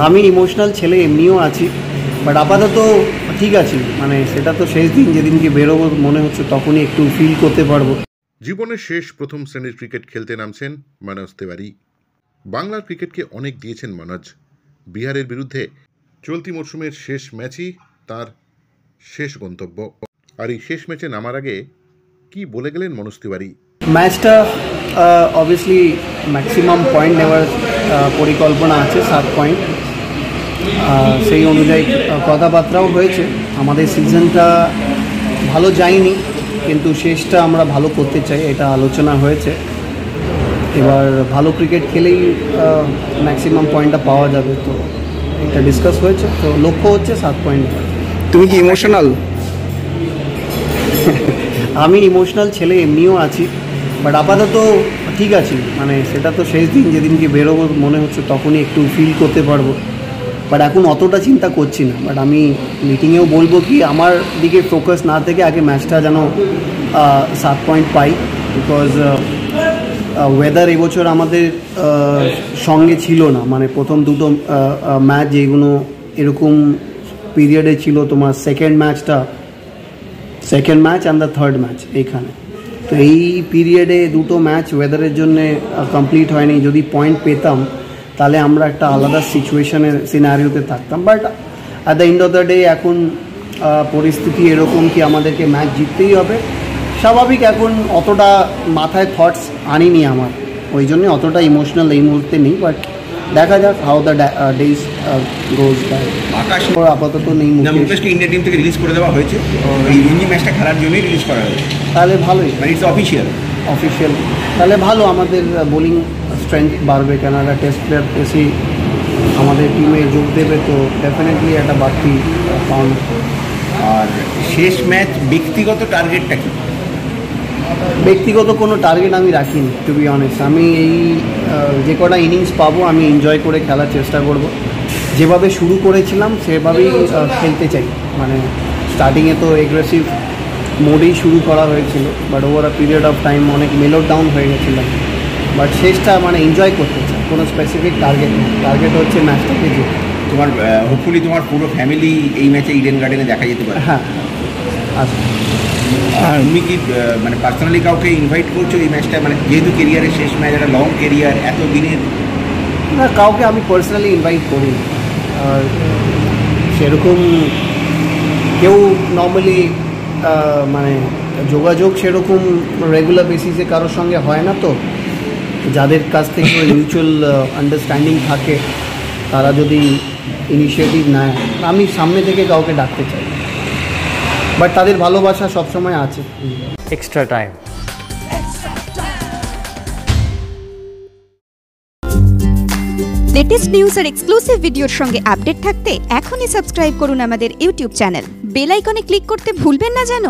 আমি ইমোশনাল ছেলে এমনিও আছি, বাট আপাতত ঠিক আছি। মানে সেটা তো শেষ দিন, যেদিনকে বেরোবো মনে হচ্ছে তখনই একটু ফিল করতে পারবো। জীবনের শেষ প্রথম শ্রেণীর ক্রিকেট খেলতে নামছেন মনোজ তিওয়ারি। বাংলার ক্রিকেটকে অনেক দিয়েছেন মনোজ। বিহারের বিরুদ্ধে চলতি মরশুমের শেষ ম্যাচই তার শেষ গন্তব্য। আর এই শেষ ম্যাচে নামার আগে কি বলে গেলেন মনোজ তিওয়ারি? ম্যাচটা অবভিয়াসলি ম্যাক্সিমাম পয়েন্ট নেওয়ার পরিকল্পনা আছে, 7 পয়েন্ট। সেই অনুযায়ী কথাবার্তাও হয়েছে। আমাদের সিজনটা ভালো যায়নি, কিন্তু শেষটা আমরা ভালো করতে চাই, এটা আলোচনা হয়েছে। এবার ভালো ক্রিকেট খেলেই ম্যাক্সিমাম পয়েন্টটা পাওয়া যাবে, তো এটা ডিসকাস হয়েছে। তো লক্ষ্য হচ্ছে 7 পয়েন্ট। তুমি কি ইমোশনাল? আমি ইমোশনাল ছেলে এমনিও আছি, বাট আপাতত ঠিক আছি। মানে সেটা তো শেষ দিন, যেদিনকে বেরোবো মনে হচ্ছে তখনই একটু ফিল করতে পারবো। বাট এখন অতটা চিন্তা করছি না। বাট আমি মিটিংয়েও বলবো কি আমার দিকে ফোকাস না থেকে আগে ম্যাচটা যেন 7 পয়েন্ট পাই। বিকজ ওয়েদার এবছর আমাদের সঙ্গে ছিল না। মানে প্রথম দুটো ম্যাচ যেগুলো এরকম পিরিয়ডে ছিল, তোমার second match and the third match এইখানে। তো এই পিরিয়ডে দুটো ম্যাচ ওয়েদারের জন্যে কমপ্লিট হয়নি। যদি পয়েন্ট পেতাম তাহলে আমরা একটা আলাদা সিনারিওতে থাকতাম। But at the end of the day এখন পরিস্থিতি এরকম কি আমাদেরকে ম্যাচ জিততেই হবে। স্বাভাবিক, এখন অতটা মাথায় থটস আনিনি আমার, ওই জন্যে অতটা ইমোশনাল এই মুহূর্তে নেই। বাট দেখা যাক how the days goes by. Akash আপাতত নেই। মুকেশকে ইন্ডিয়া টিম থেকে রিলিজ করে দেওয়া হয়েছে, এই রঞ্জি ম্যাচটা খেলার জন্যই রিলিজ করা হয়েছে। তাহলে ভালোই, মানে ইটস অফিসিয়াল। তাহলে ভালো, আমাদের বোলিং স্ট্রেংথ বাড়বে। কেননা টেস্ট প্লেয়ার বেশি আমাদের টিমে যোগ দেবে, তো ডেফিনেটলি একটা বাড়তি পাউন্ড। আর শেষ ম্যাচ ব্যক্তিগত টার্গেটটা কি? ব্যক্তিগত কোনো টার্গেট আমি রাখিনি, টু বি অনেস্ট। আমি এই যে কটা ইনিংস পাবো আমি এনজয় করে খেলার চেষ্টা করব। যেভাবে শুরু করেছিলাম সেভাবেই খেলতে চাই। মানে স্টার্টিংয়ে তো এগ্রেসিভ মোডেই শুরু করা হয়েছিল, but over a period of time অনেক মেলো ডাউন হয়ে গেছিলাম। বাট শেষটা মানে এনজয় করতে চাই, কোনো স্পেসিফিক টার্গেট নেই। টার্গেট হচ্ছে ম্যাচটাকে জিতে। তোমার হোপফুলি তোমার পুরো ফ্যামিলি এই ম্যাচে ইডেন গার্ডেনে দেখা যেতে পারে। হ্যাঁ, আচ্ছা। আর তুমি কি মানে পার্সোনালি কাউকে ইনভাইট করছো এই ম্যাচটা? মানে যেহেতু কেরিয়ারের শেষ ম্যাচ, একটা লং কেরিয়ার, এত দিনের। না, কাউকে আমি পার্সোনালি ইনভাইট করি। আর সেরকম কেউ নর্মালি মানে যোগাযোগ সেরকম রেগুলার বেসিসে কারোর সঙ্গে হয় না। তো যাদের কাছ থেকে মিউচুয়াল আন্ডারস্ট্যান্ডিং থাকে তারা যদি ইনিশিয়েটিভ নেয়, আমি সামনে থেকে কাউকে ডাকতে চাই। বাট তাদের ভালোবাসা সবসময় আছে। Extra time. লেটেস্ট নিউজ আর এক্সক্লুসিভ ভিডিওর সঙ্গে আপডেট থাকতে এখনই সাবস্ক্রাইব করুন আমাদের ইউটিউব চ্যানেল। বেল আইকনে ক্লিক করতে ভুলবেন না যেন।